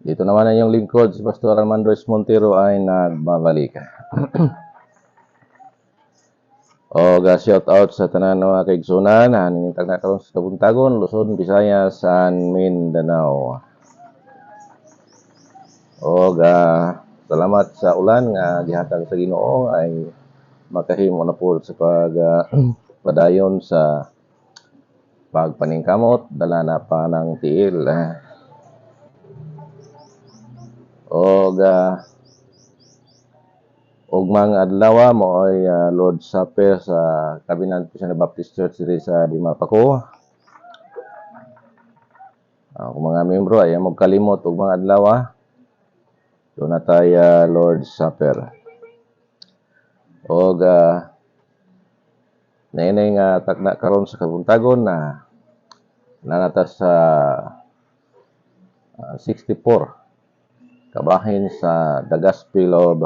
Dito naman ang iyong lingkod, si Pastor Armando S. Montero ay nagbabalik. Shout out sa tanan mga kaigsunan, ninitag na karon sa Kabuntagon, Luzon, Visayas, and Mindanao. Salamat sa ulan nga gihatag sa Ginoo ay makahimo na po sa padayon sa pagpaningkamot, dala na pa ng tiil. Ugmang adlaw mo ay Lord Supper sa Covenant Christian Baptist Church diri sa Dimapako. Kung mga membro ay magkalimot og mga adlaw, doon na tayo Lord Supper. Nainay nga takna karon sa Kabuntagon na nanata sa 64 kabahin sa The Gospel of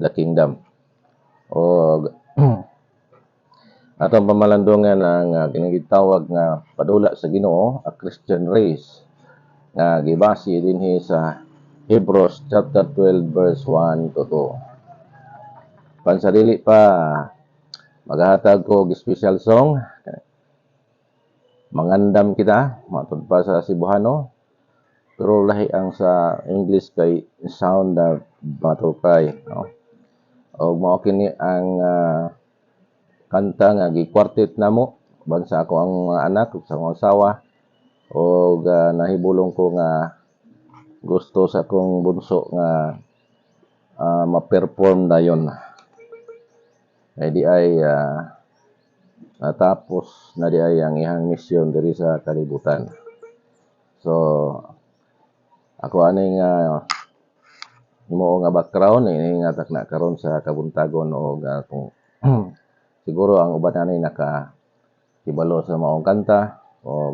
the Kingdom. Atong pamalandungan ang kinagitawag nga padula sa Ginoo, a Christian race, nga gibase dinhi sa Hebrews chapter 12 verse 1 to 2. Pansadili pa maghatag ko og special song. Mangandam kita, matud pa sa Cebuano. Pero lahi ang sa English kay sound na matupay, no? O mao kini ang kanta nga gi-quartet namo bansa ako ang mga anak ug sa akong asawa, o nahibulong ko nga gusto sa akong bunso nga ma-perform dayon. Ay di ay natapos na di ay ang ihang misyon diri sa kalibutan. So ako aning himuo nga background ini nga takna karon sa Kabuntagon o kung siguro ang uban ani nakahibalo sa maong kanta o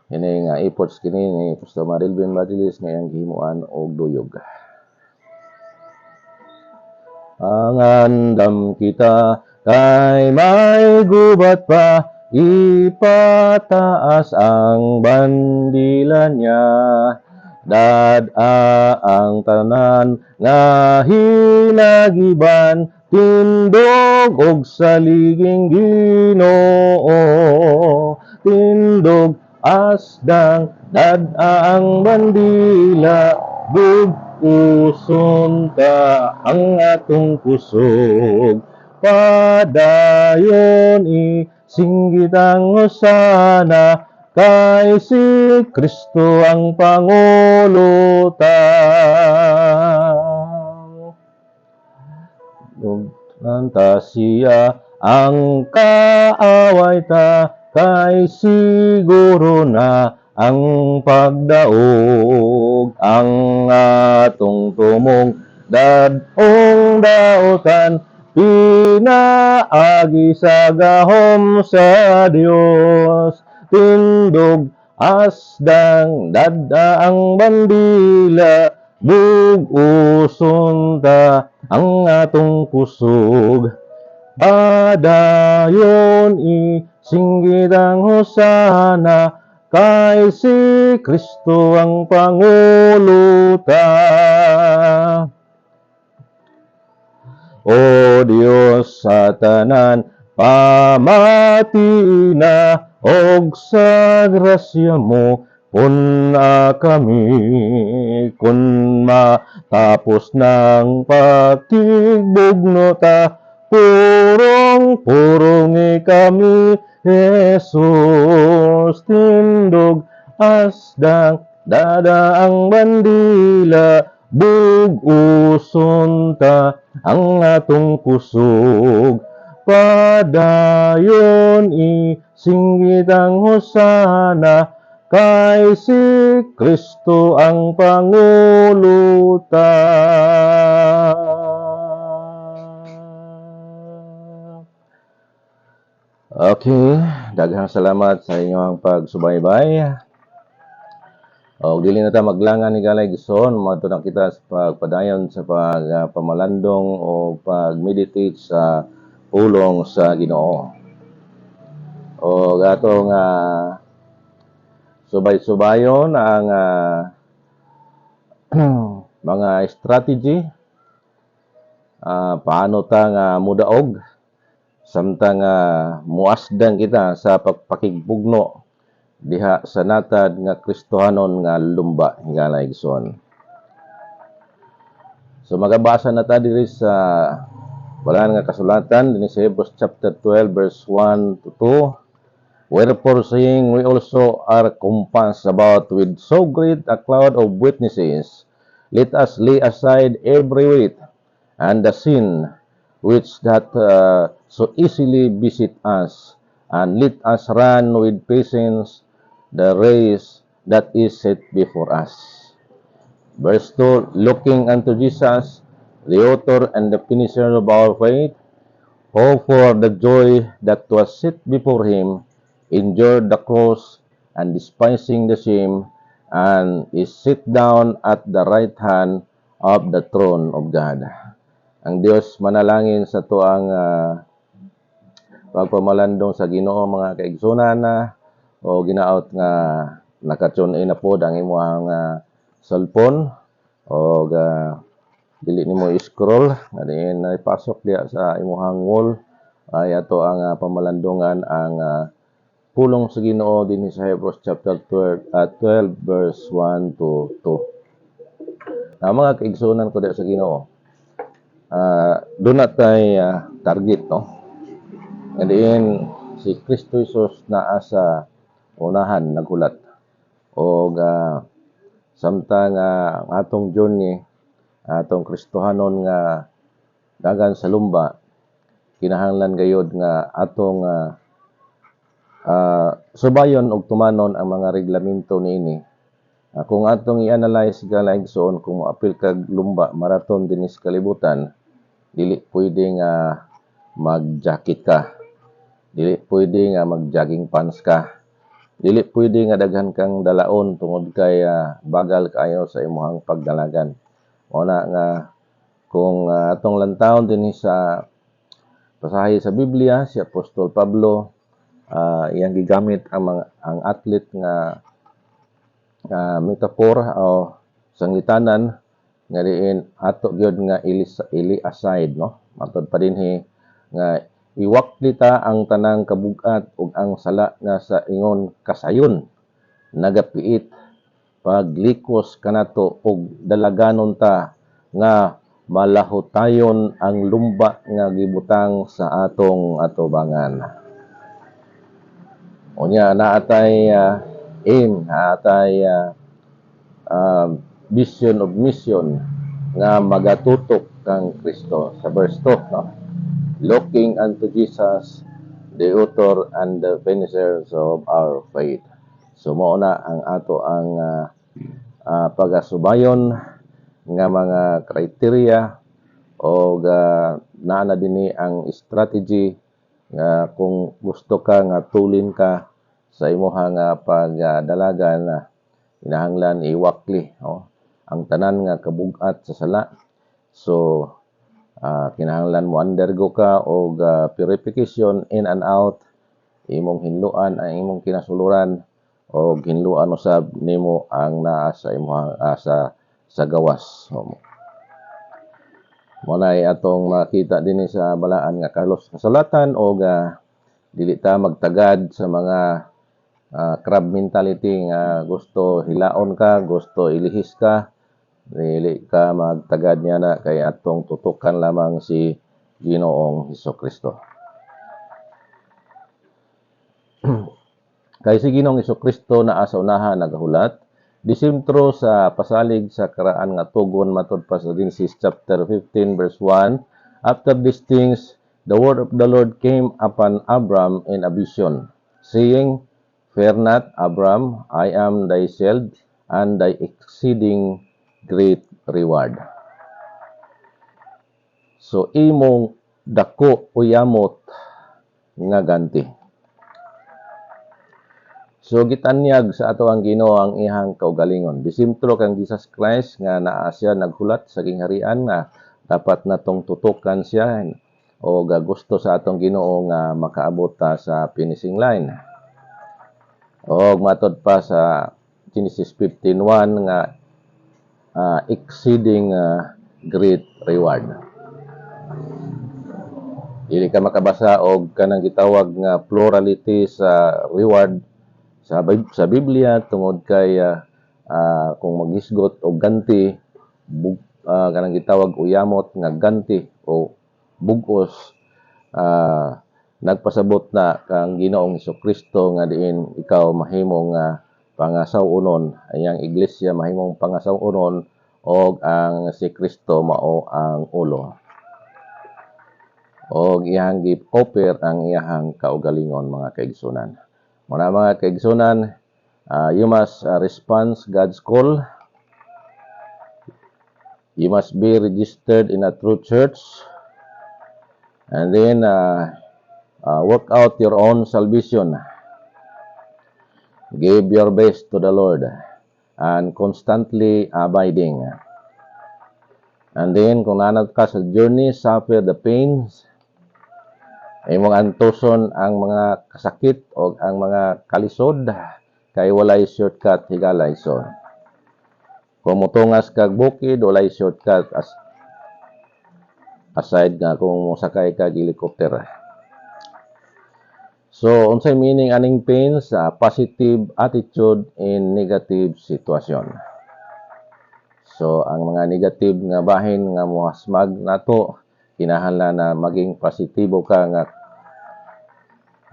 ini nga efforts kini ni Pastor Marilvin Madilis nga iyang gihimuan og duyog. Ang andam kita kay may gubat pa, ipataas ang bandila niya, dad-a ang tanan nga hinagiban, tindog og saliging Ginoo, tindog asdang dad-a ang bandila, uson ta ang atong kusog, padayon singgit ang hosana, kay si Kristo ang Pangulo ta. Nanta siya ang kaaway ta, kay siguro na ang pagdaog, ang atong tumong dadong daotan, pinaagi sa gahom sa Dios, tindog asdang dada ang bandila, buguson ta ang atong kusog, padayon singgit ang hosana, kay si Kristo ang Pangulo ta. O Dios sa tanan, pamati na og sa grasya mo, puna kami, kun matapos ng pagtigbugno ta, purong-purong kami, Jesus, tindog asdang dada ang bandila, buguson ta ang atong kusog, padayon singgit ang hosana, kay si Kristo ang Pangulo ta. Okay, daghang salamat sa inyong pagsubaybay. Dili na ta maglangan ni galay gison, madto na kita sa pagpadayon sa pagpamalandong o pag-meditate sa pulong sa Ginoo. Gatong subay-subayon ang mga strategy, paano ta nga mudaog samtang muasdan kita sa pagpakigbugno diha sa natad nga Kristohanon nga lumba hingala igsoon. So magabasa na ta diri sa wala nga kasulatan dinhi sa Hebrews chapter 12 verse 1 to 2. Wherefore seeing we also are compassed about with so great a cloud of witnesses, let us lay aside every weight and the sin which that so easily beset us, and let us run with patience the race that is set before us. Verse 2, looking unto Jesus, the author and the finisher of our faith, who for the joy that was set before him endured the cross, and despising the shame, and is set down at the right hand of the throne of God. Ang Dios manalangin sa tuang pagpamalandong sa Ginoo mga kaigsunan o ginaot nga nakatune na pod ang imong cellphone o dili nimo i-scroll nga diin ipasok diha sa imong wall ay ato ang pamalandongan ang pulong sa Ginoo dinhi sa Hebrews chapter 12 verse 1 to 2. Mga kaigsunan ko diha sa Ginoo, doon natay target, no? And then, si Kristo Jesus naa sa unahan nagulat. O samtang ang atong journey, atong Kristohanon nga dagan sa lumba, kinahanglan gayud nga atong subayon og tumanon ang mga reglamento niini. Kung atong i-analyze galaigsoon kung moapil kag lumba marathon dinis kalibutan, dili pwede nga mag-jacket ka. Dili pwede nga mag-jogging pants ka. Dili pwede nga daghan kang dalaon tungod kay bagal kayo sa imong pagdalagan. Una nga kung atong lantawon dinhi sa pasahi sa Biblia si Apostol Pablo, iyang gigamit ang athlete nga metaphor o sanglitanan nga diin ato gyud nga ili aside, no? Matod pa dinhi nga iwakli ta ang tanang kabug-at ug ang sala nga sa ingon kasayon nagapiit paglikos kanato ug dalaganon ta nga malahotayon ang lumba nga gibutang sa atong atubangan. Unya naatay aim, naatay vision of mission nga magatutok kang Kristo sa verse 2, no? Looking unto Jesus, the author and the finisher of our faith. So mao na ang ato ang pagasubayon nga mga criteria o naa na dinhi ang strategy nga kung gusto ka nga tulin ka sa imong pagdalagan, kinahanglan iwakli, no? Ang tanan nga kabug-at sa sala. So kinahanglan mo undergo ka og purification in and out, imong hinluan ang imong kinasuluran o hinluan usab nimo ang naa sa imong sa gawas. Muna atong makita din sa balaan nga kalos kasulatan o dili ta magtagad sa mga crab mentality nga gusto hilaon ka, gusto ilihis ka, dili ka magtagad niya na kay atong tutukan lamang si Ginoong Hesukristo. Kay si Ginoong Hesukristo naa sa unahan nagahulat, disentro sa pasalig sa karaan nga tugon matud pa sa Genesis chapter 15 verse 1. After these things, the word of the Lord came upon Abram in a vision, saying, Fear not, Abram, I am thy shield and thy exceeding great reward. So imong dako uyamot nga ganti. So gitanyag sa ato ang Ginoo ang ihang kaugalingon. Disentro kang Jesus Christ nga naa siya naghulat sa gingharian nga dapat natong tutukan siya o gusto sa atong Ginoo nga makaabot ta sa finishing line. O matod pa sa Genesis 15:1 nga exceeding great reward. Dili ka makabasa og kanang gitawag nga plurality sa reward sa Biblia tungod kay kung magisgot og ganti kanang gitawag uyamot nga ganti o bugos nagpasabot na kang Ginoong Hesukristo nga diin ikaw mahimong pangasawunon, ayang iglesia mahimong pangasawunon og ang si Kristo mao ang ulo. Og iyang gi-offer ang iyang kaugalingon mga kaigsunan. Muna mga kaigsunan, you must respond God's call. You must be registered in a true church. And then work out your own salvation. Give your best to the Lord and constantly abiding. And then kung nanad ka sa journey, suffer the pains, imong antuson ang mga kasakit o ang mga kalisod kay walay shortcut higalay so. Kung mutungas kag bukid, walay shortcut aside nga kung musakay kag helicopter. So, unsay meaning aning pains? Positive attitude in negative situation. So, ang mga negative nga bahin nga muhasmag nato, kinahanglan na maging positibo ka nga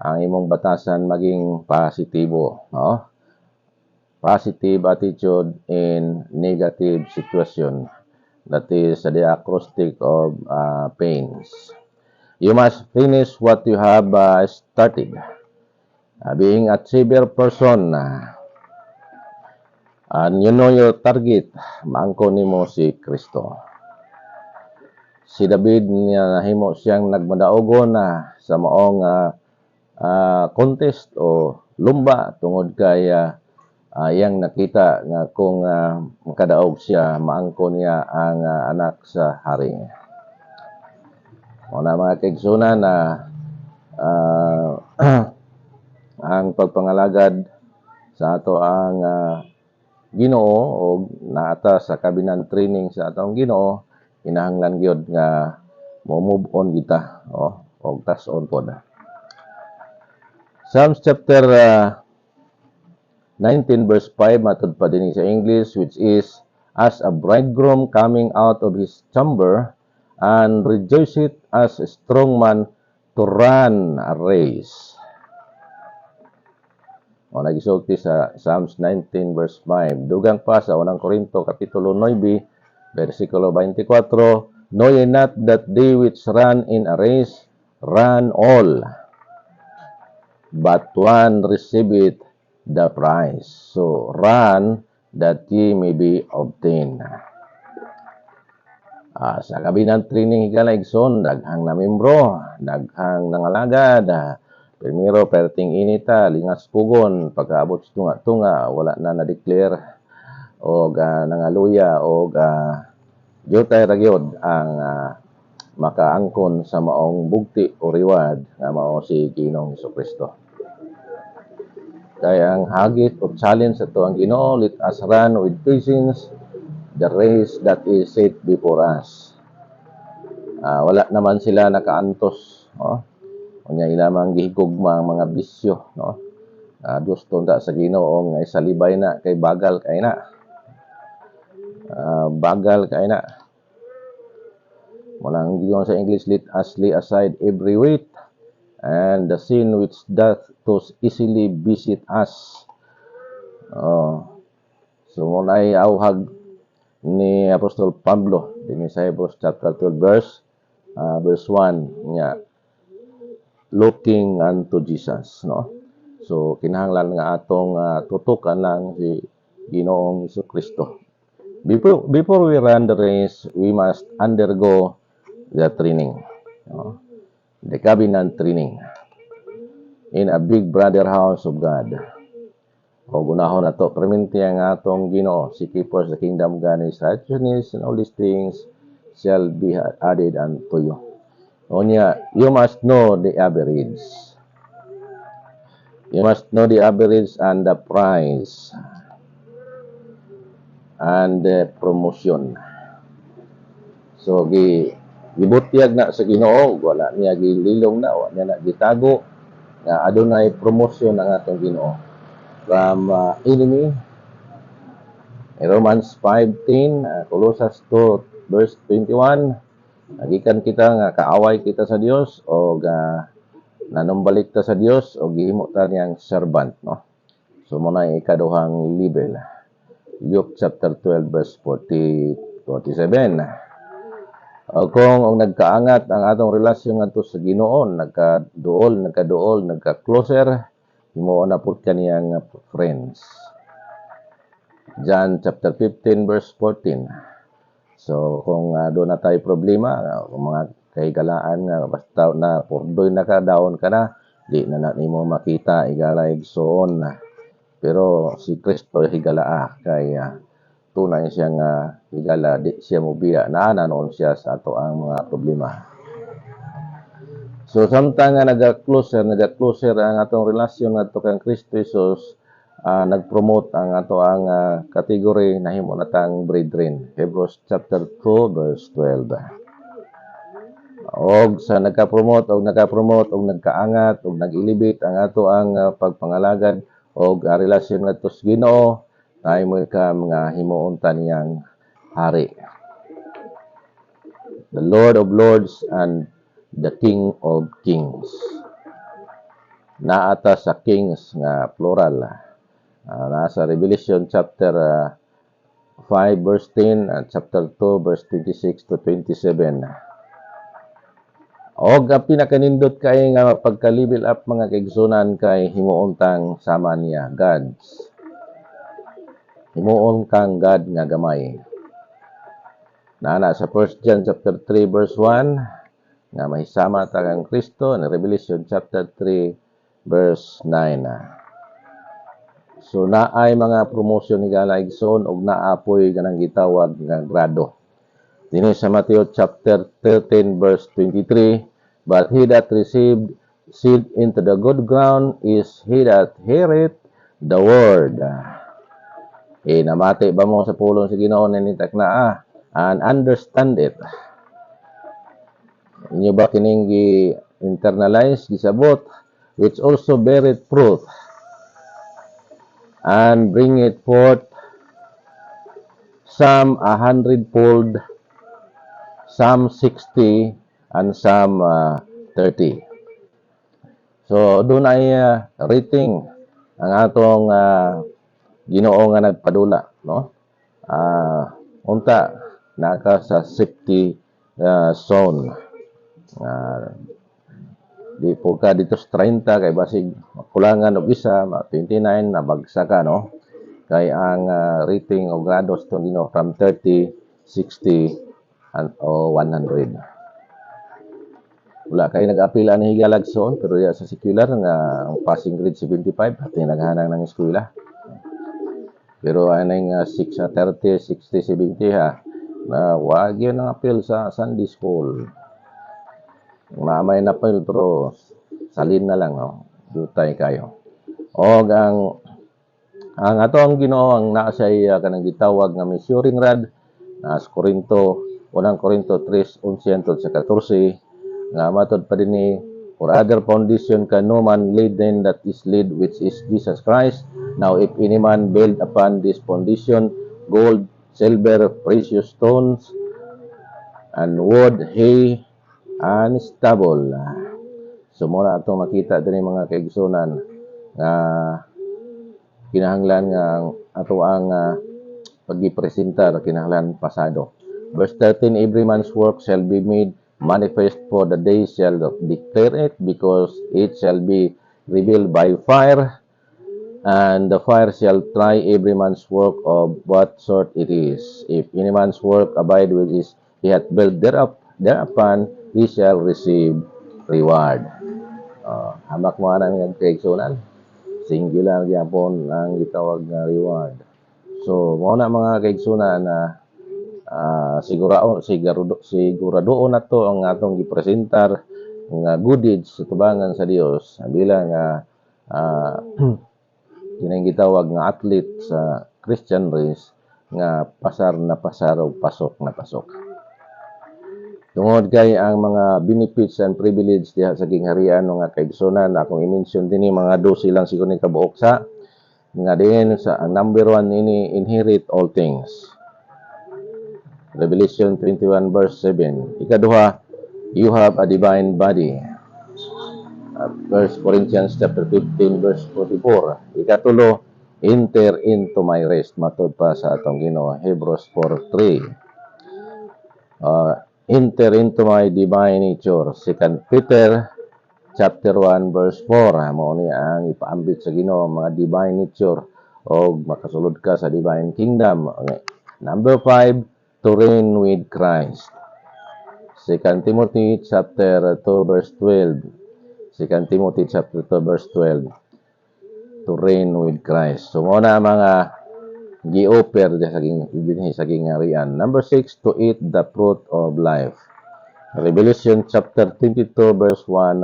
ang imong batasan maging positibo, no? Positive attitude in negative situation. That is the acrostic of pains. You must finish what you have started. Being a achiever person, and you know your target, maangko nimo si Kristo. Si David niya nahimo siyang nagmadaogon sa maong contest o lumba tungod kay iyang nakita nga kung makadaog siya, maangko niya ang anak sa hari. Una mga kaigsunan na ang pagpangalagad sa ato ang Ginoo o naata sa kabinang training sa atong Ginoo, kinahanglan gyud nga mo move on kita o tas on pod. Psalms chapter 19 verse 5 matod pa dinhi sa English, which is, as a bridegroom coming out of his chamber and rejoiceth as a strong man to run a race. O nagisulti sa Psalms 19 verse 5. Dugang pa sa 1 Korinto kapitulo 9 versikulo 24, know ye not that they which run in a race run all, but one receiveth the prize. So run that ye may be obtained. Sa kabinang training higalaigson, daghang na membro, daghang nangalagad. Primero, perting inita, lingas pugon, pagkaabot sa tunga-tunga, wala na na-declare, o nangaluya, o jutay ragyod ang makaangkon sa maong bugti o reward nga mao si Ginoong Hesukristo. Kaya ang hagit o challenge sa tuang Ginoo, let us run with patience the race that is set before us. Wala naman sila nakaantos, unya ilamang gihigugma ang mga bisyo, no? Diyos tunta sa Ginoo nga isalibay na kay bagal kay na. Bagal kay na. Mulang gigon sa English, let us lay aside every weight and the sin which doth to easily beset us. So munay awhag ni Apostol Pablo dinhi sa Hebrews chapter 12 verse 1 nya, looking unto Jesus, no? So kinahanglan nga atong tutukan lang si Ginoong Hesukristo. Before we run the race, we must undergo the training, no? The covenant training in a big brother house of God. O gunahon nato perminti ang atong Ginoo, seek ye first the kingdom of God and His righteousness, and all these things shall be added unto you. Onya, you must know the average. You must know the average and the price and the promotion. So gibutyag na sa Ginoo, wala niya gililong na, wala niya na gitago nga adunay promosyon ang atong Ginoo from enemy. Romans 5:10, Colossians 2 verse 21, nagikan kita nga kaaway kita sa Dios o nanumbalik ta sa Dios o gihimo ta niyang servant, no? So muna ikaduhang level. Luke chapter 12 verse 47. O kung nagkaangat ang atong relasyon ngadto sa Ginoo, nagka-closer, himo na pud kaniyang friends. John chapter 15 verse 14. So kung doon na tayo problema, mga kahigalaan nga basta na purdoy na ka, daon ka na, di na nimo makita igalay igsoon. Pero si Kristo higalaa kay tunay siya nga higala, di siya mobiya na noon siya sa ato ang mga problema. So samtang nga nagka-closer ang atong relasyon ngadto kang Kristo Jesus, nag-promote ang ato ang category na himo natang brethren. Hebrews chapter 2 verse 12. Og sa nagka-promote og nagkaangat og nag-elevate ang ato ang pagpangalagad og relasyon ngadto sa Ginoo, ay mo ka mga himuon taniyang hari. The Lord of Lords and the King of Kings. Naata sa kings nga plural. Nasa Revelation chapter 5 verse 10 at chapter 2 verse 26 to 27. Og pinakanindot kay nga pagka-level up mga kaigsunan kay himuon tang sama niya, gods. Himuon kang God nga gamay. Nana sa 1 John chapter 3 verse 1 nga mahisama ta kang Kristo, na Revelation chapter 3 verse 9. So naay mga promotion ni Galaigson og naapoy ganang gitawag nga grado. Dinhi sa Matthew chapter 13 verse 23, but he that received seed into the good ground is he that heareth the word. Namati ba mo sa pulong sa Ginoo ninitak na and understand it. Inyo ba kining gi-internalize, gisabot, which also beareth fruit and bring it forth, some 100-fold, some 60, and some 30. So doon ay rating ang atong Ginoo nga nagpadula, no? Unta naka sa safety zone. Di po ka dito sa 30 kay basig kulangan og isa, 29 na bagsa ka, no? Kay ang rating o grados to Ginoo from 30, 60 and 100. Wala kay nag-apila ni Higalagson pero ya sa secular nga ang passing grade 75 at naghanang ng eskwela. Pero aning 6 30, 60, 70 na wag yun ang appeal sa Sunday school. Mamay na appeal pero salin na lang, no? Dutay kayo. O ang ato ang Ginoo ang naa siya kanang gitawag nga measuring rod na sa Korinto, unang Korinto 3:11 sa 14 nga matod pa dinhi, for other foundation can no man lay than that is laid, which is Jesus Christ. Now if any man build upon this foundation gold, silver, precious stones, and wood, hay, and stubble. So muna atong makita din mga kaigsunan nga kinahanglan nga ato ang paggipresentar kinahanglan pasado. Verse 13, every man's work shall be made manifest, for the day shall declare it, because it shall be revealed by fire, and the fire shall try every man's work of what sort it is. If any man's work abide which is he hath built thereupon, he shall receive reward. Hamak mo na ng kaigsunan. Singular yapon ang gitawag nga reward. So, mo na mga kaigsunan na siguradoon na to ang atong gipresentar nga good deeds sa tubangan sa Dios bilang ah, kining gitawag nga athlete sa Christian race nga pasar na pasar o pasok na pasok. Tungod kay ang mga benefits and privilege diha sa gingharian nga kaigsunan, akong i-mention din mga 12 lang siguro ni kabuok sa nga din sa ang number 1 ini inherit all things. Revelation 21 verse 7. Ikaduha, you have a divine body. 1 Corinthians chapter 15 verse 44. Ikatulo, enter into my rest. Matod pa sa atong Ginoo, Hebrews 4:3. Enter into my divine nature. 2 Peter chapter 1 verse 4. Mao ni ang ipaambit sa Ginoo mga divine nature o makasulod ka sa divine kingdom. Number 5, to reign with Christ. 2 Timothy chapter 2 verse 12. 2 Timothy chapter 2 verse 12. To reign with Christ. So muna mga gi-offer sa gingharian. Number 6, to eat the fruit of life. Revelation chapter 22 verse 1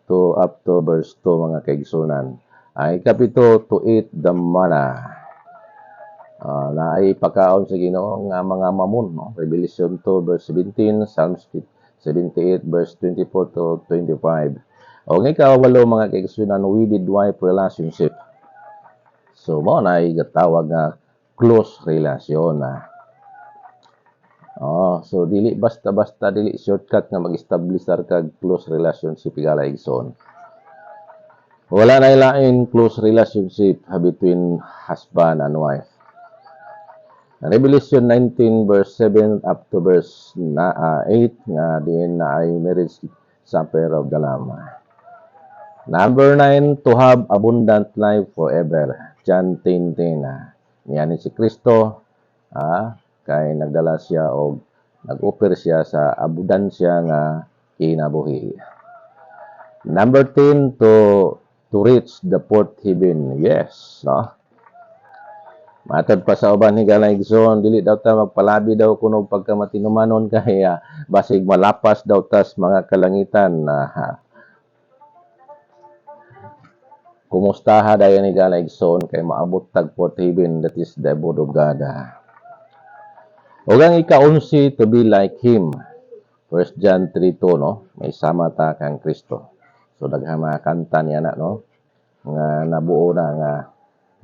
to up to verse 2 mga kaigsunan. Ay kapito, to eat the manna. Na ay pagkaon sa Ginoo nga mga mamon, no? Revelation 2 verse 17, Psalms 78 verse 24 to 25. O nga ikawalo mga kaigsunan, wedded wife relationship. So mo na ay gatawag nga close relasyon. So dili basta-basta, dili shortcut nga mag-establish kag close relationship igala igsoon. Wala na ilain close relationship between husband and wife. Revelation 19 verse 7 up to verse 8 nga diin na ay marriage supper of the Lamb. Number 9, to have abundant life forever. John 10:10. Yan si Kristo, kay nagdala siya o nag-offer siya sa abundansya nga kinabuhi. Number 10, to reach the fourth heaven. Yes, no? Matod pa sa uban higala igsoon, dili daw ta magpalabi daw kuno pagkamatinumanon kaya basig malapas daw tas mga kalangitan kumustaha dayon higala igsoon kay maabot tag fourth heaven, that is the abode of God. Ug ang ika-11, to be like Him. 1 John 3:2, no? May sama ta kang Kristo. So daghang mga kanta niya na, no? Nga nabuo na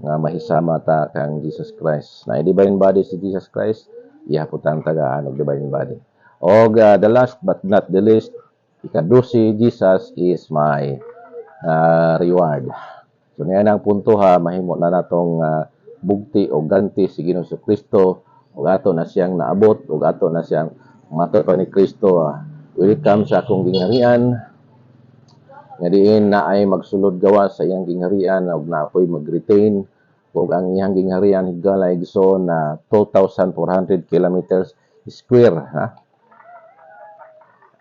nga mahisama ta kang Jesus Christ. Na divine body si Jesus Christ, ihaputang tagaan og divine body. Og the last but not the least, ika-12, Jesus is my reward. So niyan ang punto mahimo na natong bugti o ganti si Ginoong Kristo. Ug ato na siyang naabot, ug ato na siyang mato pa ni Kristo. Welcome sa akong gingharian. Nga diin na ay magsulod gawas sa iyang gingharian ug naapoy mag-retain ug ang iyang gingharian higala igsoon na 2,400 kilometers square.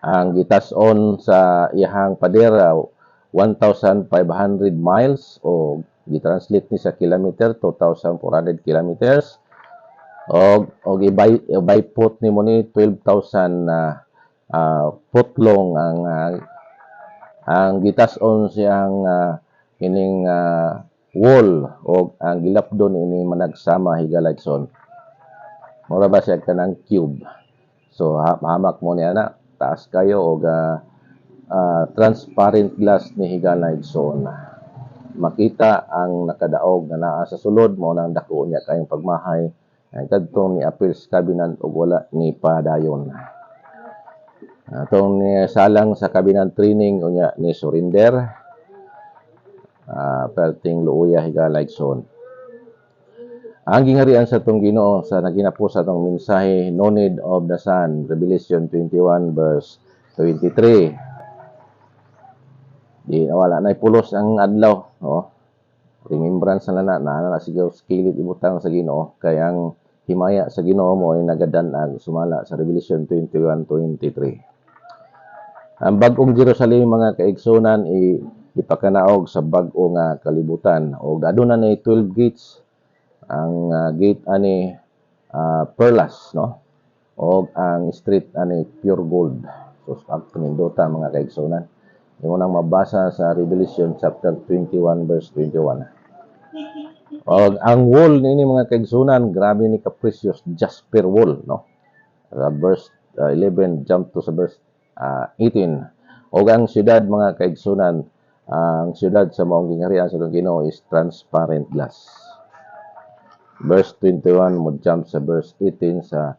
Ang gitas-on sa iyang pader 1,500 miles o gitranslate ni sa kilometer 2,400 kilometers. Og i-byput ni mo ni 12,000 foot long ang gitas-on siyang kining wall og ang gilapdon ini managsama higalagson. Mura ba siya kanang cube. So hamak mo niya na taas kayo og transparent glass ni higalagson. Makita ang nakadaog na naa sa sulod mo nang dako niya kayong pagmahay. Ang kadtong ni appeals cabinet og wala ni padayon. Atong ni salang sa cabinet training unya ni surrender. Perting luuya higala igsoon. Ang gingharian sa tong Ginoo sa naginapo sa tong mensahe, no need of the sun, Revelation 21 verse 23. Di wala na pulos ang adlaw, no? Remembrance na na sigaw skillet ibutang sa Ginoo kay ang himaya sa Ginoo mo ay nagadanag sumala sa Revelation 21:23. Ang bag-ong Jerusalem mga kaigsunan ipakanaog sa bag-o nga kalibutan og aduna ni 12 gates. Ang gate ani perlas, no? Og ang street ani pure gold. So ang pinindota mga kaigsunan. Yung unang mabasa sa Revelation chapter 21 verse 21. Og ang wall nini mga kaigsunan, grabe ni ka precious jasper wall, no? Verse 11 jump to sa verse 18. Og ang syudad mga kaigsunan, ang syudad sa maong gingharian sa Ginoo is transparent glass. Verse 21 mo jump sa verse 18 sa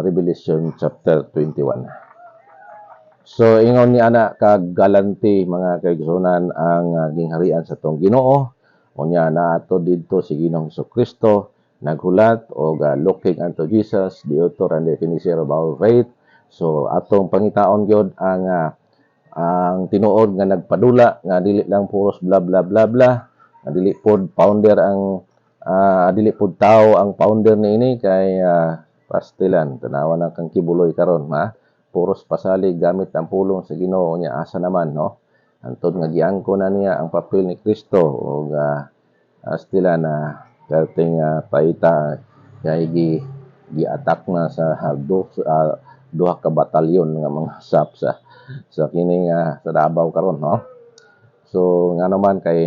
Revelation chapter 21. So ingon ni ana kag galanti mga kaigsunan ang gingharian sa tong Ginoo. Unya na ato didto si Ginoong Kristo naghulat og looking unto Jesus, the author and the finisher of our faith. So atong pangitaon gyud ang tinuod nga nagpadula nga dili lang puros bla bla bla bla, nga dili pod founder ang dili pod tao ang founder niini kay pastilan tanawa na kang kibuloy karon puros pasalig gamit ang pulong sa Ginoo niya asa naman no antod nga giangko na niya ang papel ni Kristo ug astila na perting paita kay gi-attack na sa duha ka batalyon nga mga sap sa kini sa Davao karon no. So nga naman kay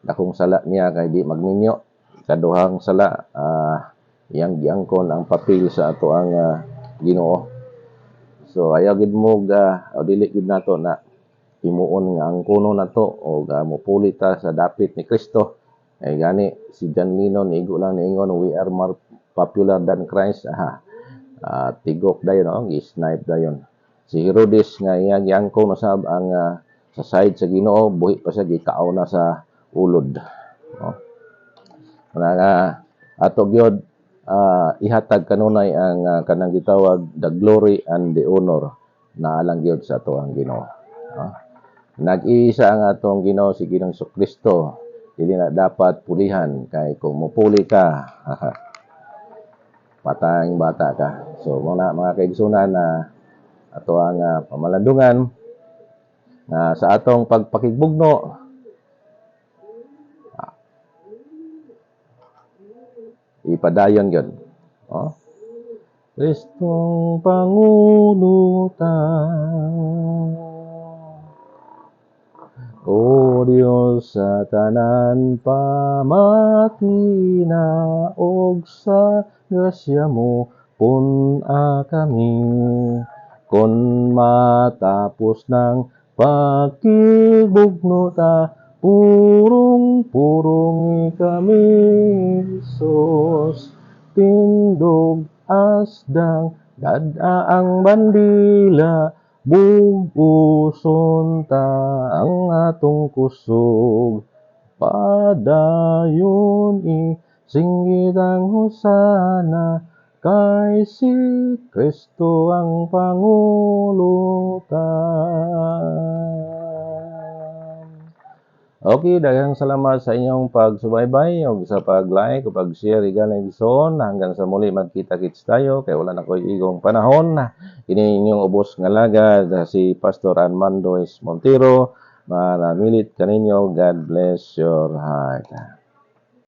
dakong sala niya kay di magninyo kaduhang sala iyang giangkon ang papel sa ato ang Ginoo. So ayaw gid mo dili gid nato na himuon nga ang kuno nato o mupuli ta sa dapit ni Kristo. Ay gani si John Lennon igo lang niingon we are more popular than Christ. Tigok dayon no, gi-snipe dayon. Si Herodes nga iya giangkon usab ang sa side sa Ginoo buhi pa siya gikao na sa ulod. No? Ato gyud ihatag kanunay ang kanang gitawag the glory and the honor na alang gyud sa ato ang Ginoo. Nag-iisa ang atong Ginoo si Ginoong Kristo. Dili na dapat pulihan kay kung mupuli ka patayang bata ka. So mga kaigsunan na ato ang pamalandungan sa atong pagpakigbugno ipadayon gyud. Kristong Pangulo ta, O Dios sa tanan pamakina og sa grasya mo pun-a kami kun matapos ng pagkibugno ta purong-purong kami Jesus tindog asdang dad-ang bandila bubuson ta ang atong kusog padayon singgit ang hosana kay si Kristo ang Pangulo ta. Okay, daghang salamat sa inyong pagsubaybay o sa pag-like o pag-share igaling son hanggang sa muli magkita-kits tayo kay wala na ko'y igong panahon. Ini inyong ubos nga lagad si Pastor Armando S. Montero. Manamilit kaninyo. God bless your heart.